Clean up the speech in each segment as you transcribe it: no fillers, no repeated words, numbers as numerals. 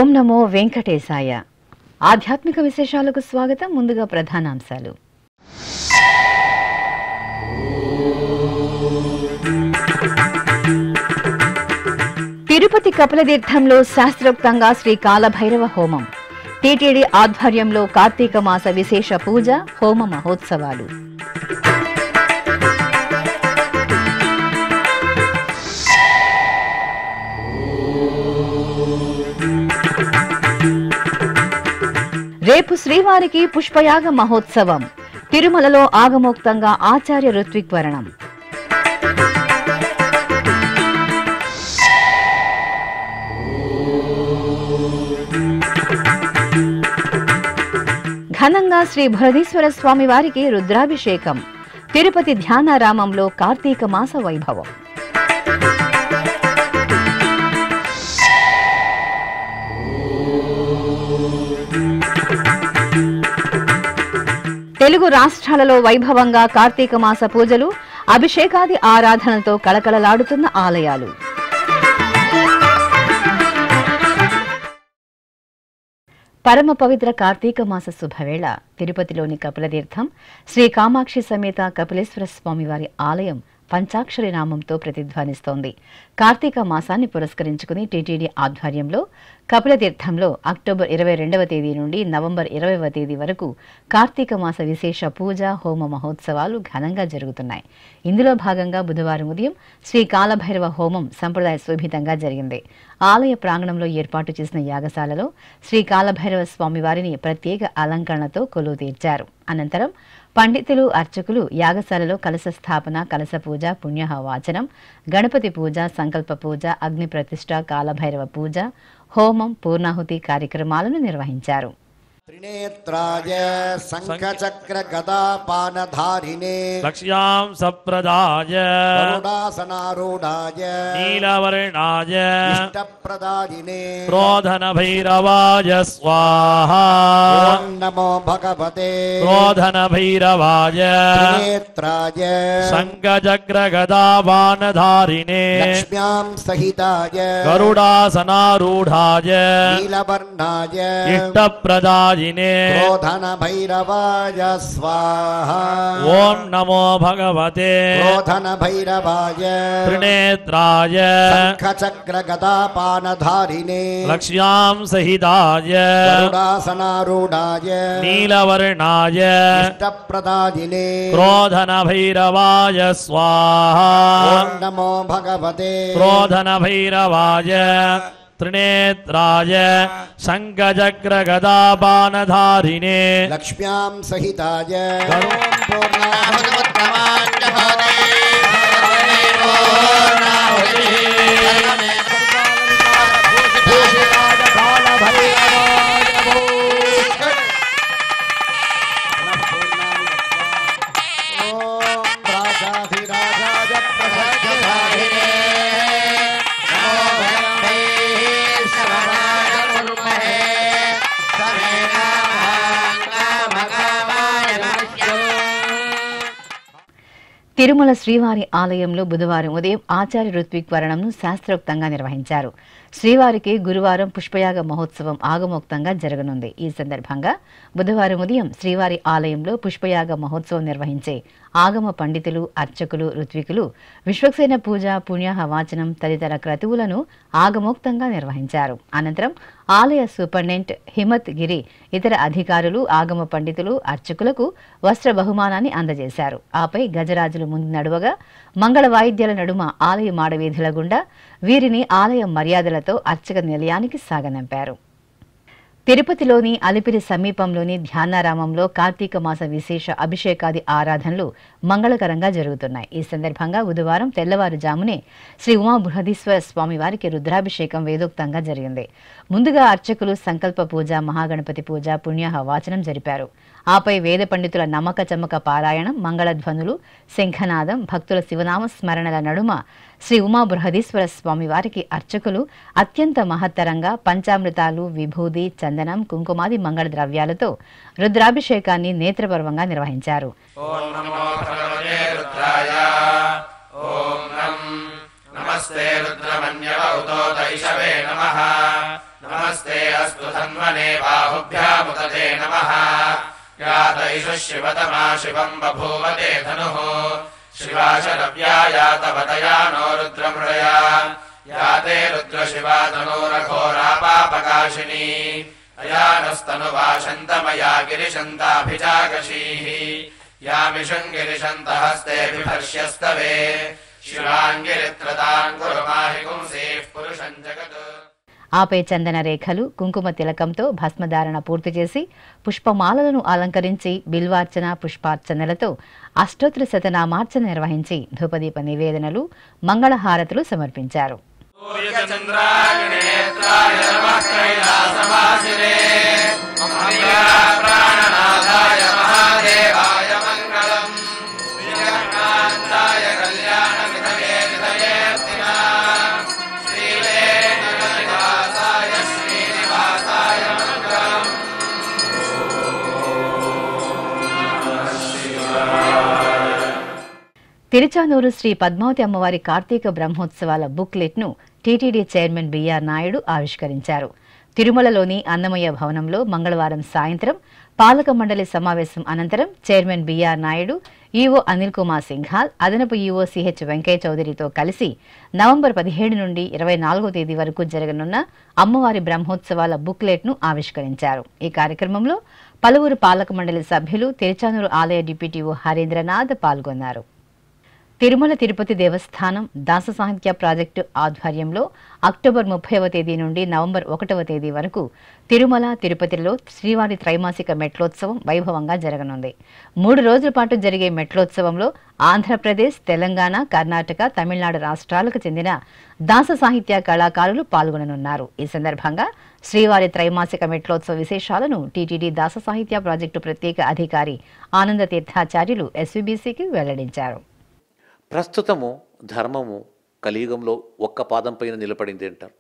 ఓం నమో వెంకటేశాయ. ఆధ్యాత్మిక విశేషాలకు స్వాగతం. ముందుగా ప్రధానాంశాలు. తిరుపతి కపిలతీర్థంలో శాస్త్రోక్తంగా శ్రీ కాలభైరవ హోమం. టీటీడీ ఆధ్వర్యంలో కార్తీక మాస విశేష పూజ, హోమ మహోత్సవాలు. రేపు శ్రీవారికి పుష్పయాగ మహోత్సవం. తిరుమలలో ఆగమోక్తంగా ఆచార్య ఋత్విక్వరణం. ఘనంగా శ్రీ బృహదీశ్వర స్వామి వారికి రుద్రాభిషేకం. తిరుపతి ధ్యానారామంలో కార్తీక మాస వైభవం. తెలుగు రాష్ట్రాలలో వైభవంగా కార్తీక మాస పూజలు, అభిషేకాది ఆరాధనలతో కళకళలాడుతున్న ఆలయాలు. పరమ పవిత్ర కార్తీక మాస శుభవేళ తిరుపతిలోని కపిలతీర్థం శ్రీ కామాక్షి సమేత కపిలేశ్వర స్వామివారి ఆలయం పంచాక్షరి నామంతో ప్రతిధ్వనిస్తోంది. కార్తీక మాసాన్ని పురస్కరించుకుని టీటీడీ ఆధ్వర్యంలో కపిలతీర్థంలో అక్టోబర్ 22వ తేదీ నుండి నవంబర్ 20వ తేదీ వరకు కార్తీక మాస విశేష పూజ, హోమ మహోత్సవాలు ఘనంగా జరుగుతున్నాయి. ఇందులో భాగంగా బుధవారం ఉదయం శ్రీ కాలభైరవ హోమం సంప్రదాయ శోభితంగా జరిగింది. ఆలయ ప్రాంగణంలో ఏర్పాటు చేసిన యాగశాలలో శ్రీ కాలభైరవ స్వామివారిని ప్రత్యేక అలంకరణతో కొలువు తీర్చారు. అనంతరం పండితులు, అర్చకులు యాగశాలలో కలశ స్థాపన, కలశ పూజ, పుణ్యవాచనం, గణపతి పూజ, సంకల్ప పూజ, అగ్ని ప్రతిష్ఠ, కాలభైరవ పూజ, హోమం, పూర్ణాహుతి కార్యక్రమాలను నిర్వహించారు. త్రినేత్రాయ శంఖచక్ర గదా పానధారిణే లక్ష్యాం సప్రదాయ గరుడాసనారూఢాయ నీలవర్ణాయ ఇష్టప్రదాయినే క్రోధన భైరవాయ స్వాహా. ఓం నమో భగవతే క్రోధన భైరవాయ త్రినేత్రాయ శంఖచక్ర గదా పానధారిణే లక్ష్మ్యాం సహితాయ గరుడాసనారూఢాయ నీలవర్ణాయ ఇష్టప్రదాయ క్రోధన భైరవాయ స్వాహా. ఓం నమో భగవతే క్రోధన భైరవాయ త్రినేత్రాయ శంఖచక్ర గదా పానధారిణే లక్ష్యాం సహితాయ గరుడాసనారూఢాయ నీలవర్ణాయ ఇష్టప్రదాయినే క్రోధన భైరవాయ స్వాహా. ఓం నమో భగవతే క్రోధన భైరవాయ త్రినేత్రాయ శంఖచక్ర గదా పానధారిణే లక్ష్మ్యాం సహితాయ తిరుమల శ్రీవారి ఆలయంలో బుధవారం ఉదయం ఆచార్య ఋత్విక్వరణంను శాస్త్రోక్తంగా నిర్వహించారు. శ్రీవారికి గురువారం పుష్పయాగ మహోత్సవం ఆగమోక్తంగా జరగనుంది. ఈ సందర్భంగా బుధవారం ఉదయం శ్రీవారి ఆలయంలో పుష్పయాగ మహోత్సవం నిర్వహించే ఆగమ పండితులు, అర్చకులు, ఋత్వికులు విశ్వక్సేన పూజ, పుణ్యవాచనం తదితర క్రతువులను ఆగమోక్తంగా నిర్వహించారు. అనంతరం ఆలయ సూపరింటెండెంట్ హిమత్ గిరి ఇతర అధికారులు, ఆగమ పండితులు, అర్చకులకు వస్త్ర బహుమానాన్ని అందజేశారు. ఆపై గజరాజులు ముందు నడువగా మంగళ వాయిద్యాల నడుమ ఆలయ మాడవీధుల గుండా వీరిని ఆలయ మర్యాదలతో అర్చక నిలయానికి సాగనంపారు. తిరుపతిలోని అలిపిరి సమీపంలోని ధ్యానారామంలో కార్తీక మాస విశేష అభిషేకాది ఆరాధనలు మంగళకరంగా జరుగుతున్నాయి. ఈ సందర్భంగా బుధవారం తెల్లవారుజామునే శ్రీ ఉమా బృహదీశ్వర స్వామి వారికి రుద్రాభిషేకం వేదోక్తంగా జరిగింది. ముందుగా అర్చకులు సంకల్ప పూజ, మహాగణపతి పూజ, పుణ్యవాచనం జరిపారు. ఆపై వేద పండితుల నమ్మక చమ్మక పారాయణం, మంగళధ్వనులు, శంఖనాదం, భక్తుల శివనామ స్మరణల నడుమ శ్రీ ఉమా బృహదీశ్వర స్వామి వారికి అర్చకులు అత్యంత మహత్తరంగా పంచామృతాలు, విభూది, చందనం, కుంకుమాది మంగళ ద్రవ్యాలతో రుద్రాభిషేకాన్ని నేత్రపర్వంగా నిర్వహించారు. నమస్తే రుద్రమన్యవౌతో దైశవే నమః नमस्ते अस्तु धन्वने बाहुभ्यामुदते नमः या तैषु शिवतमा शिवम् बभूवते धनुः शिवा शरव्या या तव दया नो रुद्रमृडया या ते रुद्रशिवा तनूरघोरापापकाशिनी अयानस्तनुवा शन्तमया गिरिशन्ताभिजागशीः या मिषङ्गिरिशन्तहस्ते बिभर्ष्यस्तवे शिवाङ्गिरित्रताम् कुरु माहि पुंसीः पुरुषम् जगत् ఆపై చందన రేఖలు కుంకుమ తిలకంతో భస్మధారణ పూర్తి చేసి పుష్పమాలలను అలంకరించి బిల్వార్చన పుష్పార్చనలతో అష్టోత్తర శతనామార్చన నిర్వహించి ధూపదీప నివేదనలు మంగళహారతులు సమర్పించారు. తిరుచానూరు శ్రీ పద్మావతి అమ్మవారి కార్తీక బ్రహ్మోత్సవాల బుక్లెట్ను టీటీడీ చైర్మన్ బిఆర్ నాయుడు ఆవిష్కరించారు. తిరుమలలోని అన్నమయ్య భవనంలో మంగళవారం సాయంత్రం పాలక మండలి సమావేశం అనంతరం చైర్మన్ బిఆర్ నాయుడు, ఈవో అనిల్ కుమార్ సింఘాల్, అదనపు ఈవో సిహెచ్ వెంకయ్య చౌదరితో కలిసి నవంబర్ 17 నుండి 24వ తేదీ వరకు జరగనున్న అమ్మవారి బ్రహ్మోత్సవాల బుక్లెట్ను ఆవిష్కరించారు. ఈ కార్యక్రమంలో పలువురు పాలక మండలి సభ్యులు, తిరుచానూరు ఆలయ డిప్యూటీఓ హరీంద్రనాథ్ పాల్గొన్నారు. తిరుమల తిరుపతి దేవస్థానం దాస సాహిత్య ప్రాజెక్టు ఆధ్వర్యంలో అక్టోబర్ 30వ తేదీ నుండి నవంబర్ 1వ తేదీ వరకు తిరుమల తిరుపతిలో శ్రీవారి త్రైమాసిక మెట్లోత్సవం వైభవంగా జరగనుంది. 3 రోజుల పాటు జరిగే మెట్లోత్సవంలో ఆంధ్రప్రదేశ్, తెలంగాణ, కర్ణాటక, తమిళనాడు రాష్ట్రాలకు చెందిన దాస సాహిత్య కళాకారులు పాల్గొననున్నారు. ఈ సందర్భంగా శ్రీవారి త్రైమాసిక మెట్లోత్సవ విశేషాలను టీటీడీ దాస సాహిత్య ప్రాజెక్టు ప్రత్యేక అధికారి ఆనంద తీర్థాచార్యులు ఎస్వీబీసీకి వెల్లడించారు. ప్రస్తుతము ధర్మము కలియుగంలో ఒక్క పాదం పైన నిలబడింది అంటారు.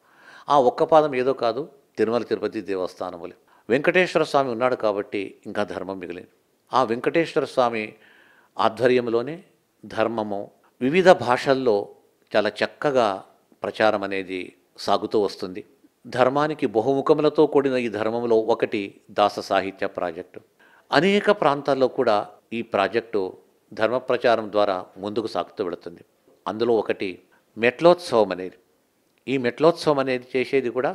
ఆ ఒక్క పాదం ఏదో కాదు, తిరుమల తిరుపతి దేవస్థానములే. వెంకటేశ్వర స్వామి ఉన్నాడు కాబట్టి ఇంకా ధర్మం మిగిలింది. ఆ వెంకటేశ్వర స్వామి ఆధ్వర్యంలోనే ధర్మము వివిధ భాషల్లో చాలా చక్కగా ప్రచారం అనేది సాగుతూ వస్తుంది. ధర్మానికి బహుముఖములతో కూడిన ఈ ధర్మంలో ఒకటి దాస సాహిత్య ప్రాజెక్టు. అనేక ప్రాంతాల్లో కూడా ఈ ప్రాజెక్టు ధర్మ ప్రచారం ద్వారా ముందుకు సాగుతూ వెళుతుంది. అందులో ఒకటి మెట్లోత్సవం అనేది. ఈ మెట్లోత్సవం అనేది చేసేది కూడా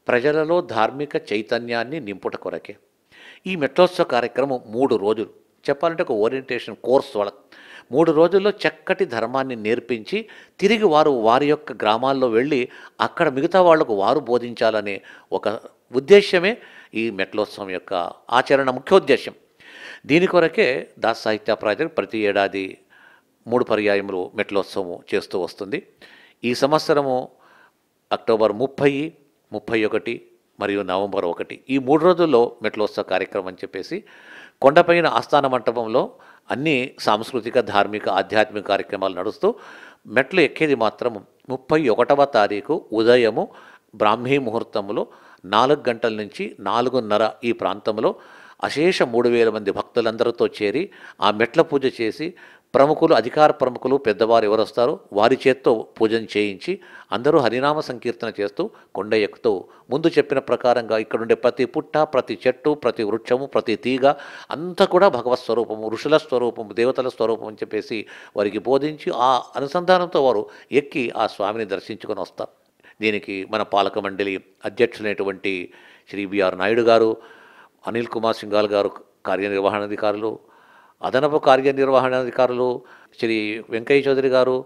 ప్రజలలో ధార్మిక చైతన్యాన్ని నింపుట కొరకే. ఈ మెట్లోత్సవ కార్యక్రమం 3 రోజులు, చెప్పాలంటే ఒక ఓరియంటేషన్ కోర్స్. వాళ్ళ 3 రోజుల్లో చక్కటి ధర్మాన్ని నేర్పించి తిరిగి వారు వారి యొక్క గ్రామాల్లో వెళ్ళి అక్కడ మిగతా వాళ్లకు వారు బోధించాలనే ఒక ఉద్దేశ్యమే ఈ మెట్లోత్సవం యొక్క ఆచరణ ముఖ్యోద్దేశం. దీని కొరకే దాస సాహిత్య ప్రాజెక్ట్ ప్రతి ఏడాది 3 పర్యాయములు మెట్లోత్సవం చేస్తూ వస్తుంది. ఈ సంవత్సరము అక్టోబర్ 30, 31 మరియు నవంబర్ 1 ఈ 3 రోజుల్లో మెట్లోత్సవ కార్యక్రమం అని చెప్పేసి కొండపైన ఆస్థాన మంటపంలో అన్ని సాంస్కృతిక, ధార్మిక, ఆధ్యాత్మిక కార్యక్రమాలు నడుస్తూ మెట్లు ఎక్కేది మాత్రం 31వ తారీఖు ఉదయము బ్రాహ్మీ ముహూర్తంలో 4 గంటల నుంచి 4:30 ఈ ప్రాంతంలో అశేష 3000 మంది భక్తులందరితో చేరి ఆ మెట్ల పూజ చేసి ప్రముఖులు, అధికార ప్రముఖులు, పెద్దవారు ఎవరు వస్తారో వారి చేత్తో పూజను చేయించి అందరూ హరినామ సంకీర్తన చేస్తూ కొండ ఎక్కుతూ ముందు చెప్పిన ప్రకారంగా ఇక్కడుండే ప్రతి పుట్ట, ప్రతి చెట్టు, ప్రతి వృక్షము, ప్రతి తీగ అంతా కూడా భగవత్ స్వరూపము, ఋషుల స్వరూపము, దేవతల స్వరూపం అని చెప్పేసి వారికి బోధించి ఆ అనుసంధానంతో వారు ఎక్కి ఆ స్వామిని దర్శించుకొని వస్తారు. దీనికి మన పాలక మండలి అధ్యక్షులైనటువంటి శ్రీ బిఆర్ నాయుడు గారు, అనిల్ కుమార్ సింఘాల్ గారు కార్యనిర్వహణాధికారులు, అదనపు కార్యనిర్వహణాధికారులు శ్రీ వెంకయ్య చౌదరి గారు,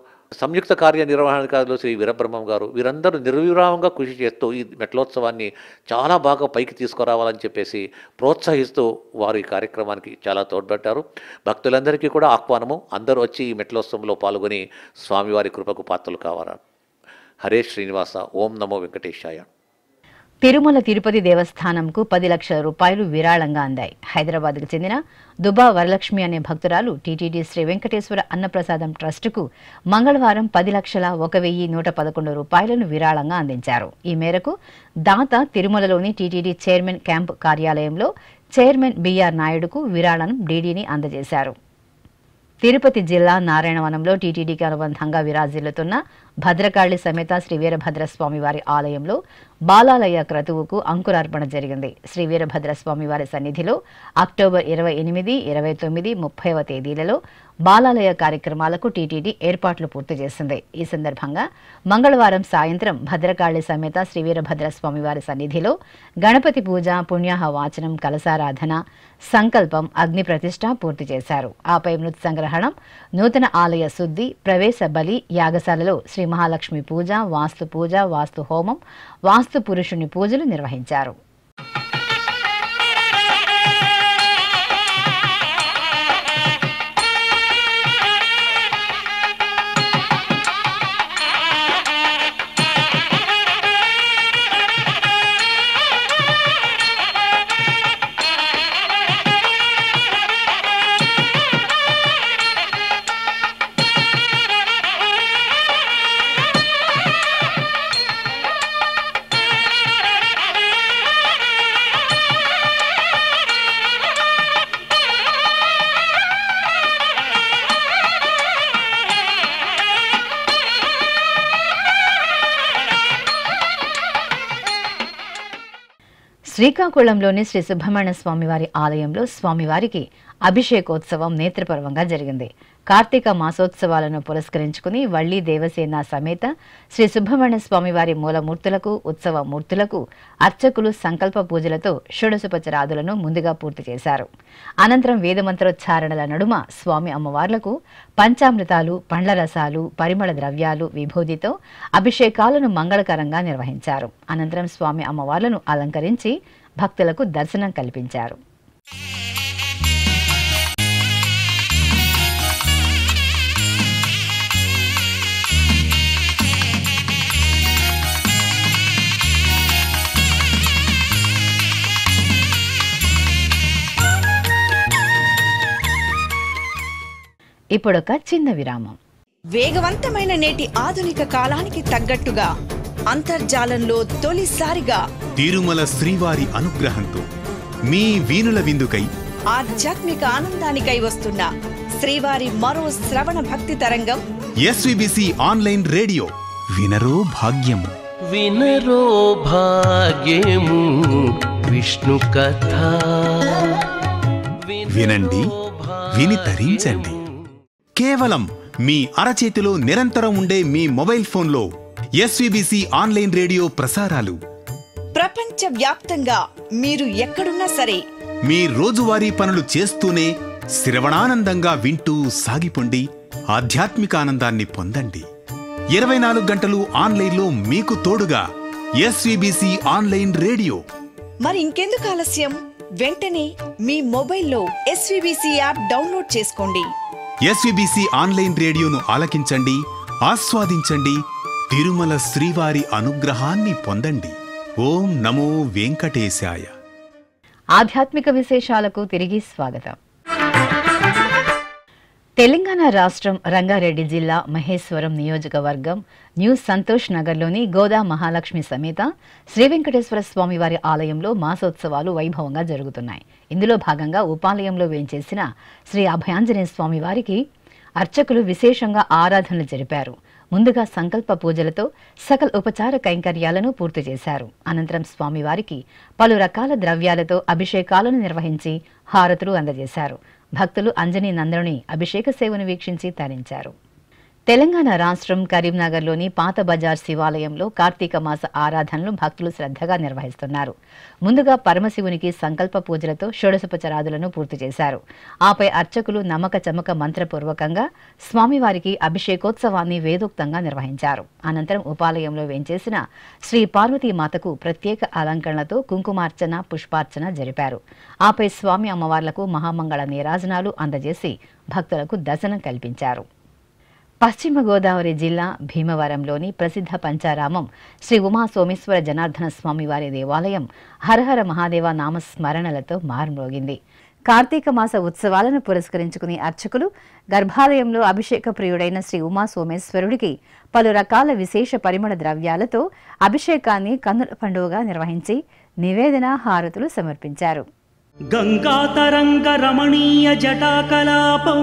సంయుక్త కార్యనిర్వహణాధికారులు శ్రీ వీరబ్రహ్మం గారు, వీరందరూ నిర్విరామంగా కృషి చేస్తూ ఈ మెట్లోత్సవాన్ని చాలా బాగా పైకి తీసుకురావాలని చెప్పేసి ప్రోత్సహిస్తూ వారు ఈ కార్యక్రమానికి చాలా తోడ్పడ్డారు. భక్తులందరికీ కూడా ఆహ్వానము, అందరూ వచ్చి ఈ మెట్లోత్సవంలో పాల్గొని స్వామివారి కృపకు పాత్రలు కావాలా. హరే శ్రీనివాస. ఓం నమో వెంకటేశాయ. తిరుమల తిరుపతి దేవస్థానంకు 10 లక్షల రూపాయలు విరాళంగా అందాయి. హైదరాబాద్కు చెందిన దుబా వరలక్ష్మి అనే భక్తురాలు టీటీడీ శ్రీ వెంకటేశ్వర అన్నప్రసాదం ట్రస్టుకు మంగళవారం 10,01,111 రూపాయలను విరాళంగా అందించారు. ఈ మేరకు దాత తిరుమలలోని టీటీడీ చైర్మన్ క్యాంపు కార్యాలయంలో చైర్మన్ బిఆర్ నాయుడుకు విరాళం డీడీని అందజేశారు. తిరుపతి జిల్లా నారాయణవనంలో టీటీడీకి అనుబంధంగా విరాజిల్లుతున్న భద్రకాళి సమేత శ్రీ వీరభద్రస్వామి వారి ఆలయంలో బాలాలయ క్రతువుకు అంకురార్పణ జరిగింది. శ్రీ వీరభద్ర స్వామివారి సన్నిధిలో అక్టోబర్ 28, 29, 30వ తేదీలలో బాలాలయ కార్యక్రమాలకు టీటీడీ ఏర్పాట్లు పూర్తి చేసింది. ఈ సందర్భంగా మంగళవారం సాయంత్రం భద్రకాళి సమేత శ్రీ వీరభద్ర స్వామివారి సన్నిధిలో గణపతి పూజ, పుణ్యాహ వాచనం, కలశారాధన, సంకల్పం, అగ్ని ప్రతిష్ఠ పూర్తి చేశారు. ఆపై మృత్ సంగ్రహణం, నూతన ఆలయ శుద్ధి, ప్రవేశ బలి, యాగశాలలో శ్రీ మహాలక్ష్మి పూజ, వాస్తు పూజ, వాస్తు హోమం, వాస్తు పురుషుని పూజలు నిర్వహించారు. శ్రీకాకుళంలోని శ్రీ సుబ్రహ్మణ్య స్వామివారి ఆలయంలో స్వామివారికి అభిషేకోత్సవం నేత్రపర్వంగా జరిగింది. కార్తీక మాసోత్సవాలను పురస్కరించుకుని వల్లి దేవసేన సమేత శ్రీ సుబ్రహ్మణ్య స్వామివారి మూలమూర్తులకు, ఉత్సవ మూర్తులకు అర్చకులు సంకల్ప పూజలతో షోడశోపచారాదులను ముందుగా పూర్తి చేశారు. అనంతరం వేదమంత్రోచ్చారణల నడుమ స్వామి అమ్మవార్లకు పంచామృతాలు, పండ్ల రసాలు, పరిమళ ద్రవ్యాలు, విభూతితో అభిషేకాలను మంగళకరంగా నిర్వహించారు. అనంతరం స్వామి అమ్మవార్లను అలంకరించి భక్తులకు దర్శనం కల్పించారు. ఇప్పుడొక చిన్న విరామం. వేగవంతమైన నేటి ఆధునిక కాలానికి తగ్గట్టుగా అంతర్జాలంలో తొలిసారిగా తిరుమల శ్రీవారి అనుగ్రహంతో మీ వీణుల విందుకై ఆధ్యాత్మిక ఆనందానికై వస్తున్న శ్రీవారి మరో శ్రవణ భక్తి తరంగం ఎస్విబిసి ఆన్లైన్ రేడియో. వినరో భాగ్యము, వినరో భాగ్యము విష్ణు కథ. వినండి, విని తరించండి. కేవలం మీ అరచేతిలో నిరంతరం ఉండే మీ మొబైల్ ఫోన్లో ఎస్విబిసి ఆన్లైన్ రేడియో ప్రసారాలు ప్రపంచ వ్యాప్తంగా మీరు ఎక్కడున్నా సరే మీ రోజువారీ పనులు చేస్తూనే శ్రవణానందంగా వింటూ సాగిపోండి. ఆధ్యాత్మిక ఆనందాన్ని పొందండి. 24 గంటలు ఆన్లైన్లో మీకు తోడుగా ఎస్విబిసి ఆన్లైన్ రేడియో. మరి ఇంకెందుకు ఆలస్యం? వెంటనే మీ మొబైల్లో ఎస్విబిసి యాప్ డౌన్లోడ్ చేసుకోండి. ఎస్విబిసి ఆన్లైన్ రేడియోను ఆలకించండి, ఆస్వాదించండి. తిరుమల శ్రీవారి అనుగ్రహాన్ని పొందండి. ఓం నమో వెంకటేశాయ. ఆధ్యాత్మిక విశేషాలకు తిరిగి స్వాగతం. తెలంగాణ రాష్ట్రం రంగారెడ్డి జిల్లా మహేశ్వరం నియోజకవర్గం న్యూ సంతోష్ నగర్లోని గోదా మహాలక్ష్మి సమేత శ్రీ వెంకటేశ్వర స్వామివారి ఆలయంలో మాసోత్సవాలు వైభవంగా జరుగుతున్నాయి. ఇందులో భాగంగా ఉపాలయంలో వేంచేసిన శ్రీ అభయాంజనేయ స్వామివారికి అర్చకులు విశేషంగా ఆరాధనలు జరిపారు. ముందుగా సంకల్ప పూజలతో సకల ఉపచార కైంకర్యాలను పూర్తి చేశారు. అనంతరం స్వామివారికి పలు రకాల ద్రవ్యాలతో అభిషేకాలను నిర్వహించి హారతులు అందజేశారు. భక్తులు అంజనీ నందనుని అభిషేక సేవను వీక్షించి తరించారు. తెలంగాణ రాష్ట్రం కరీంనగర్లోని పాత బజార్ శివాలయంలో కార్తీక మాస ఆరాధనలు భక్తులు శ్రద్ధగా నిర్వహిస్తున్నారు. ముందుగా పరమశివునికి సంకల్ప పూజలతో షోడశోపచారాదులను పూర్తి చేశారు. ఆపై అర్చకులు నమ్మక చమక మంత్రపూర్వకంగా స్వామివారికి అభిషేకోత్సవాన్ని వేదోక్తంగా నిర్వహించారు. అనంతరం ఉపాలయంలో వేంచేసిన శ్రీ పార్వతీమాతకు ప్రత్యేక అలంకరణలతో కుంకుమార్చన, పుష్పార్చన జరిపారు. ఆపై స్వామి అమ్మవార్లకు మహామంగళ నీరాజనాలు అందజేసి భక్తులకు దర్శనం కల్పించారు. పశ్చిమ గోదావరి జిల్లా భీమవరంలోని ప్రసిద్ధ పంచారామం శ్రీ ఉమా సోమేశ్వర జనార్దన స్వామివారి దేవాలయం హరహర మహాదేవ నామస్మరణలతో మారుమ్రోగింది. కార్తీక మాస ఉత్సవాలను పురస్కరించుకుని అర్చకులు గర్భాలయంలో అభిషేక ప్రియుడైన శ్రీ ఉమా సోమేశ్వరుడికి పలు రకాల విశేష పరిమళ ద్రవ్యాలతో అభిషేకాన్ని కన్నుల పండుగగా నిర్వహించి నివేదన, హారతులు సమర్పించారు. గంగాతరంగ రమణీయ జటాకలాపం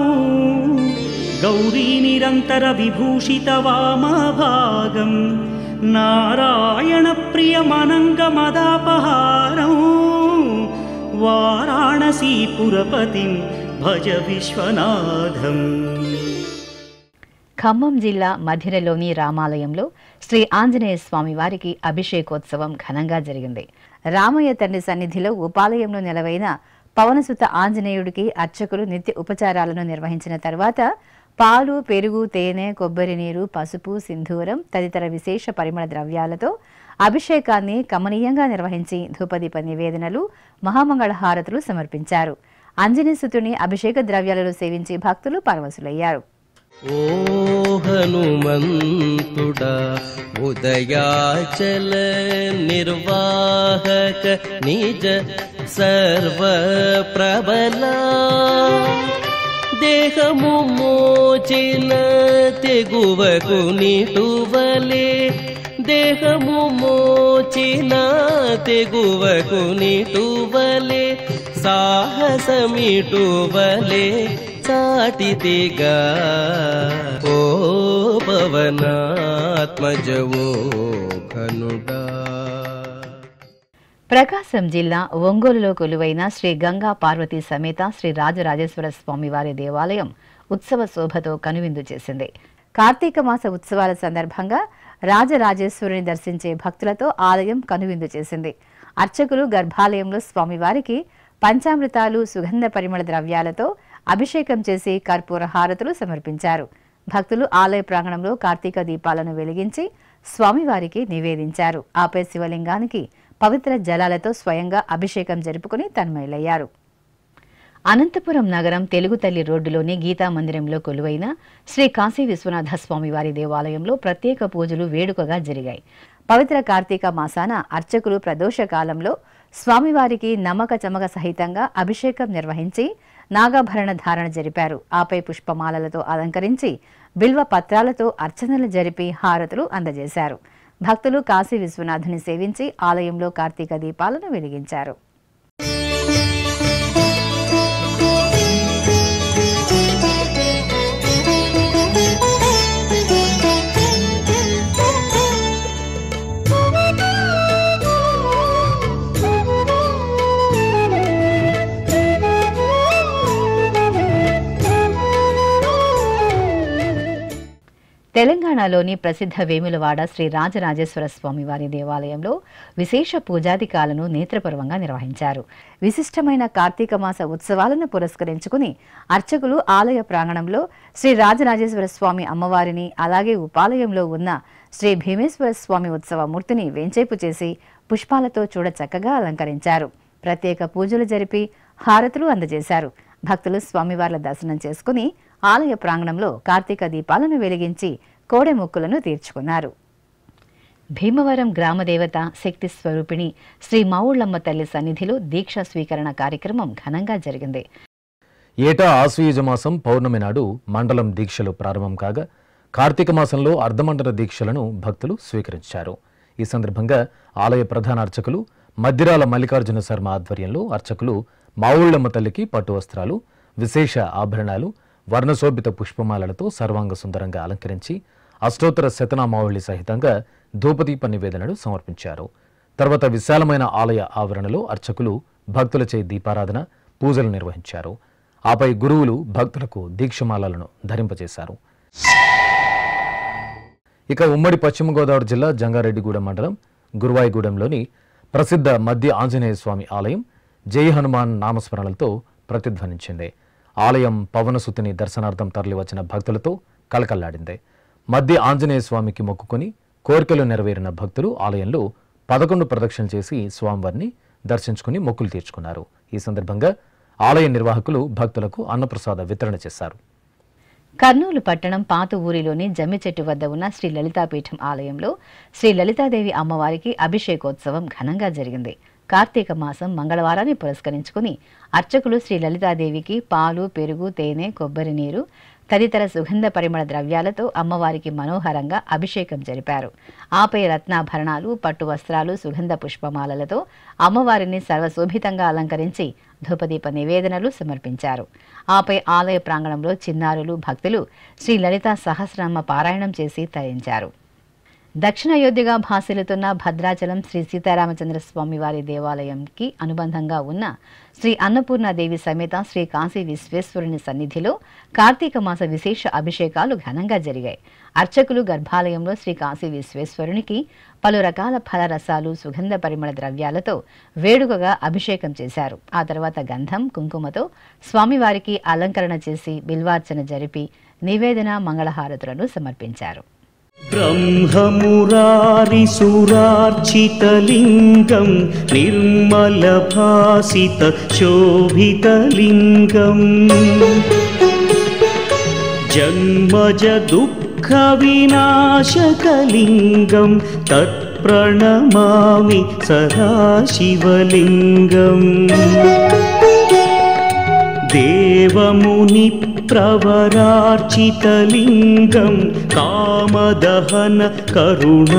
గౌరీ నిరంతర విభూషిత వామభాగం నారాయణ ప్రియమనంగమదాపహారం వారాణసీపురపతిం భజ విశ్వనాథం. ఖమ్మం జిల్లా మధిరలోని రామాలయంలో శ్రీ ఆంజనేయ స్వామి వారికి అభిషేకోత్సవం ఘనంగా జరిగింది. రామయ్య తండ్రి సన్నిధిలో ఉపాలయంలో నెలవైన పవనసుత ఆంజనేయుడికి అర్చకులు నిత్య ఉపచారాలను నిర్వహించిన తర్వాత పాలు, పెరుగు, తేనె, కొబ్బరి నీరు, పసుపు, సింధూరం తదితర విశేష పరిమళ ద్రవ్యాలతో అభిషేకాన్ని కమనీయంగా నిర్వహించి ధూపదీప నివేదనలు, మహామంగళ హారతులు సమర్పించారు. ఆంజనేయసుతుని అభిషేక ద్రవ్యాలను సేవించి భక్తులు పరవశులయ్యారు. ఓ హనుమంతుడా ఉదయాచల నిర్వాహక నిజ సర్వ ప్రబల దేహము మోచిన తెగువకు నిటువలే దేహము మోచిన తెగువకు నిటువలే సాహసమిటువలే చాటితిగా ఓ పవనాత్మజవో ఘనుడా. ప్రకాశం జిల్లా ఒంగోలులో కొలువైన శ్రీ గంగా పార్వతీ సమేత శ్రీ రాజరాజేశ్వర స్వామివారి దేవాలయం ఉత్సవ శోభతో కనువిందు చేసింది. కార్తీక మాస ఉత్సవాల సందర్భంగా రాజరాజేశ్వరుని దర్శించే భక్తులతో ఆలయం కనువిందు చేసింది. అర్చకులు గర్భాలయంలో స్వామివారికి పంచామృతాలు, సుగంధ పరిమళ ద్రవ్యాలతో అభిషేకం చేసి కర్పూర హారతులు సమర్పించారు. భక్తులు ఆలయ ప్రాంగణంలో కార్తీక దీపాలను వెలిగించి స్వామివారికి నివేదించారు. ఆపై శివలింగానికి పవిత్ర జలాలతో స్వయంగా అభిషేకం జరుపుకుని తన్మయులయ్యారు. అనంతపురం నగరం తెలుగు తల్లి రోడ్డులోని గీతా మందిరంలో కొలువైన శ్రీ కాశీ విశ్వనాథ స్వామివారి దేవాలయంలో ప్రత్యేక పూజలు వేడుకగా జరిగాయి. పవిత్ర కార్తీక మాసాన అర్చకులు ప్రదోష కాలంలో స్వామివారికి నమ్మక చమక సహితంగా అభిషేకం నిర్వహించి నాగాభరణ ధారణ జరిపారు. ఆపై పుష్పమాలలతో అలంకరించి బిల్వ పత్రాలతో అర్చనలు జరిపి హారతులు అందజేశారు. భక్తులు కాశీ విశ్వనాథుని సేవించి ఆలయంలో కార్తీక దీపాలను వెలిగించారు. తెలంగాణలోని ప్రసిద్ధ వేములవాడ శ్రీ రాజరాజేశ్వర స్వామివారి దేవాలయంలో విశేష పూజాధికాలను నేత్రపర్వంగా నిర్వహించారు. విశిష్టమైన కార్తీక మాస ఉత్సవాలను పురస్కరించుకుని అర్చకులు ఆలయ ప్రాంగణంలో శ్రీ రాజరాజేశ్వర స్వామి అమ్మవారిని, అలాగే ఉపాలయంలో ఉన్న శ్రీ భీమేశ్వర స్వామి ఉత్సవ మూర్తిని వేంచేపు చేసి పుష్పాలతో చూడ చక్కగా అలంకరించారు. ప్రత్యేక పూజలు జరిపి హారతులు అందజేశారు. భక్తులు స్వామివార్ల దర్శనం చేసుకుని ఆలయ ప్రాంగణంలో కార్తీక దీపాలను వెలిగించి కోడె మొక్కులను తీర్చుకున్నారు. భీమవరం గ్రామదేవత శక్తి స్వరూపిణి శ్రీ మావుళ్లమ్మ తల్లి సన్నిధిలో దీక్ష స్వీకరణ కార్యక్రమం ఘనంగా జరిగింది. ఏటా ఆశ్వయుజ మాసం పౌర్ణమి నాడు మండలం దీక్షలు ప్రారంభం కాగా కార్తీక మాసంలో అర్ధమండల దీక్షలను భక్తులు స్వీకరించారు. ఈ సందర్భంగా ఆలయ ప్రధాన అర్చకులు మద్దిరాల మల్లికార్జున శర్మ ఆధ్వర్యంలో అర్చకులు మావుళ్లమ్మ తల్లికి పట్టు వస్త్రాలు, విశేష ఆభరణాలు, వర్ణశోభిత పుష్పమాలలతో సర్వాంగ సుందరంగా అలంకరించి అష్టోత్తర శతనామావళి సహితంగా ధూపదీప నివేదనలు సమర్పించారు. తర్వాత విశాలమైన ఆలయ ఆవరణలో అర్చకులు భక్తులచే దీపారాధన, పూజలు నిర్వహించారు. ఆపై గురువులు భక్తులకు దీక్షమాలలను ధరింపజేశారు. ఇక ఉమ్మడి పశ్చిమ గోదావరి జిల్లా జంగారెడ్డిగూడెం మండలం గురువాయిగూడెంలోని ప్రసిద్ధ మధ్య ఆంజనేయ స్వామి ఆలయం జై హనుమాన్ నామస్మరణలతో ప్రతిధ్వనించింది. ఆలయం పవనసుతిని దర్శనార్థం తరలివచ్చిన భక్తులతో కలకల్లాడింది. మధ్య ఆంజనేయ స్వామికి మొక్కుకొని కోరికలు నెరవేరిన భక్తులు ఆలయంలో 11 ప్రదక్షిణలు చేసి స్వామివారిని దర్శించుకుని మొక్కులు తీర్చుకున్నారు. ఈ సందర్భంగా ఆలయ నిర్వాహకులు భక్తులకు అన్నప్రసాద వితరణ చేశారు. కర్నూలు పట్టణం పాత ఊరిలోని జమ్మి చెట్టు వద్ద ఉన్న శ్రీ లలితాపీఠం ఆలయంలో శ్రీ లలితాదేవి అమ్మవారికి అభిషేకోత్సవం ఘనంగా జరిగింది. కార్తీక మాసం మంగళవారాన్ని పురస్కరించుకుని అర్చకులు శ్రీ లలితాదేవికి పాలు, పెరుగు, తేనె, కొబ్బరి నీరు తదితర సుగంధ పరిమళ ద్రవ్యాలతో అమ్మవారికి మనోహరంగా అభిషేకం జరిపారు. ఆపై రత్నాభరణాలు, పట్టు వస్త్రాలు, సుగంధ పుష్పమాలలతో అమ్మవారిని సర్వశోభితంగా అలంకరించి ధూపదీప నివేదనలు సమర్పించారు. ఆపై ఆలయ ప్రాంగణంలో చిన్నారులు, భక్తులు శ్రీ లలితా సహస్రనామ పారాయణం చేసి తరించారు. దక్షిణ అయోధ్యగా భాసిల్లుతున్న భద్రాచలం శ్రీ సీతారామచంద్ర స్వామి వారి దేవాలయంకి అనుబంధంగా ఉన్న శ్రీ అన్నపూర్ణాదేవి సమేత శ్రీ కాశీ విశ్వేశ్వరుని సన్నిధిలో కార్తీక మాస విశేష అభిషేకాలు ఘనంగా జరిగాయి. అర్చకులు గర్భాలయంలో శ్రీ కాశీ విశ్వేశ్వరునికి పలు రకాల ఫలరసాలు, సుగంధ పరిమళ ద్రవ్యాలతో వేడుకగా అభిషేకం చేశారు. ఆ తర్వాత గంధం, కుంకుమతో స్వామివారికి అలంకరణ చేసి బిల్వార్చన జరిపి నివేదన, మంగళహారతులను సమర్పించారు. బ్రహ్మమురారిసురార్చితలింగం నిర్మలభాసిత శోభితలింగం జన్మజ దుఃఖ వినాశకలింగం తత్ప్రణమామి సదాశివలింగం దేవముని ప్రవరార్చితలింగం కామదహన కరుణాకరలింగం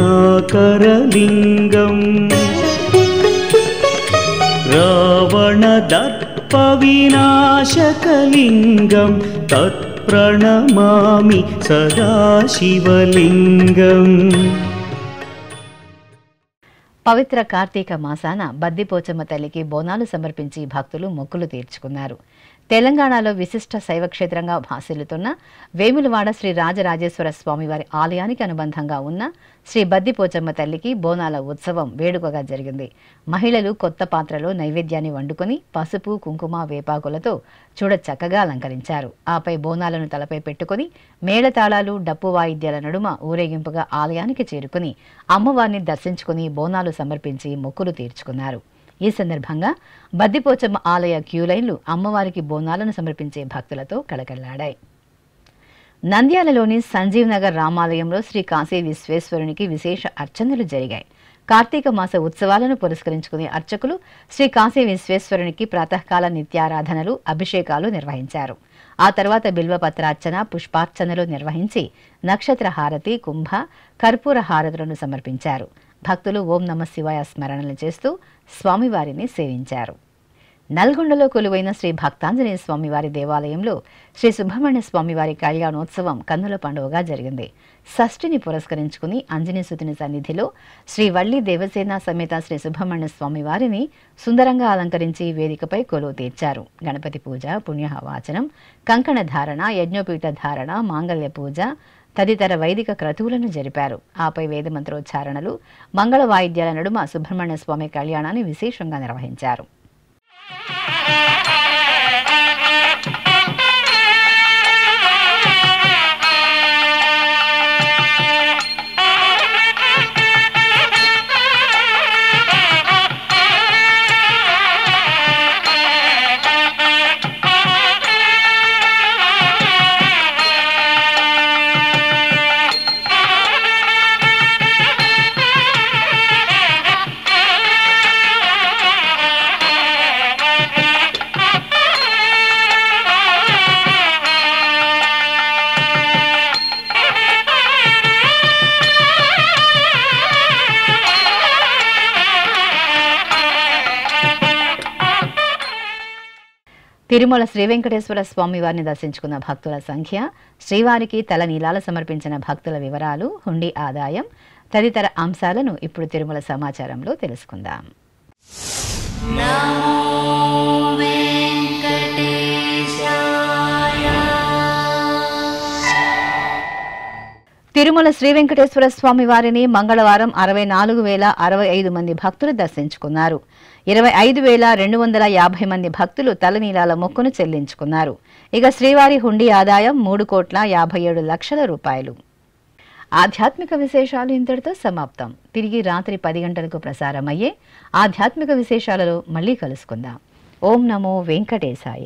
రావణదర్ప వినాశకలింగం తత్ప్రణమామి సదాశివలింగం. పవిత్ర కార్తీక మాసాన బద్దిపోచమ్మ తల్లికి బోనాలు సమర్పించి భక్తులు మొక్కులు తీర్చుకున్నారు. తెలంగాణలో విశిష్ట శైవక్షేత్రంగా భాసిల్లుతున్న వేములవాడ శ్రీ రాజరాజేశ్వర స్వామివారి ఆలయానికి అనుబంధంగా ఉన్న శ్రీ బద్దిపోచమ్మ తల్లికి బోనాల ఉత్సవం వేడుకగా జరిగింది. మహిళలు కొత్త పాత్రలో నైవేద్యాన్ని వండుకొని పసుపు, కుంకుమ, వేపాకులతో చూడ చక్కగా అలంకరించారు. ఆపై బోనాలను తలపై పెట్టుకుని మేళతాళాలు, డప్పు వాయిద్యాల నడుమ ఊరేగింపుగా ఆలయానికి చేరుకుని అమ్మవారిని దర్శించుకుని బోనాలు సమర్పించి మొక్కులు తీర్చుకున్నారు. ఈ సందర్భంగా బద్దిపోచమ్మ ఆలయ క్యూలైన్లు అమ్మవారికి బోనాలను సమర్పించే భక్తులతో కళకళలాడాయి. నంద్యాలలోని సంజీవ్ నగర్ రామాలయంలో శ్రీ కాశీ విశ్వేశ్వరునికి విశేష అర్చనలు జరిగాయి. కార్తీక మాస ఉత్సవాలను పురస్కరించుకుని అర్చకులు శ్రీ కాశీ విశ్వేశ్వరునికి ప్రాతకాల నిత్యారాధనలు, అభిషేకాలు నిర్వహించారు. ఆ తర్వాత బిల్వపత్రార్చన, పుష్పార్చనలు నిర్వహించి నక్షత్ర హారతి, కుంభ, కర్పూర హారతులను సమర్పించారు. భక్తులు ఓం నమ శివాయ స్మరణలు చేస్తూ స్వామివారిని సేవించారు. నల్గొండలో కొలువైన శ్రీ భక్తాంజనేయ స్వామివారి దేవాలయంలో శ్రీ సుబ్రహ్మణ్య స్వామివారి కళ్యాణోత్సవం కన్నుల పండుగగా జరిగింది. షష్ఠిని పురస్కరించుకుని ఆంజనేయసుతుని సన్నిధిలో శ్రీ వల్లి దేవసేన సమేత శ్రీ సుబ్రహ్మణ్య స్వామివారిని సుందరంగా అలంకరించి వేదికపై కొలువు తీర్చారు. గణపతి పూజ, పుణ్యవాచనం, కంకణ ధారణ, యజ్ఞోపీఠ ధారణ, మాంగళ్య పూజ తదితర వైదిక క్రతువులను జరిపారు. ఆపై వేదమంత్రోచ్చారణలు, మంగళ వాయిద్యాల నడుమ సుబ్రహ్మణ్య స్వామి కళ్యాణాన్ని విశేషంగా నిర్వహించారు. తిరుమల శ్రీ వెంకటేశ్వర స్వామి వారిని దర్శించుకున్న భక్తుల సంఖ్య, శ్రీవారికి తల నీలాలు సమర్పించిన భక్తుల వివరాలు, హుండీ ఆదాయం తదితర అంశాలను ఇప్పుడు తిరుమల సమాచారంలో తెలుసుకుందాం. తిరుమల శ్రీ వెంకటేశ్వర స్వామి వారిని మంగళవారం 64,065 మంది భక్తులు దర్శించుకున్నారు. 25,250 మంది భక్తులు తలనీలాల మొక్కును చెల్లించుకున్నారు. ఇక శ్రీవారి హుండీ ఆదాయం 3,57,00,000 రూపాయలు. ఆధ్యాత్మిక విశేషాలు ఇంతటితో సమాప్తం. తిరిగి రాత్రి 10 గంటలకు ప్రసారమయ్యే ఆధ్యాత్మిక విశేషాలలో మళ్ళీ కలుసుకుందాం. ఓం నమో వెంకటేశాయ.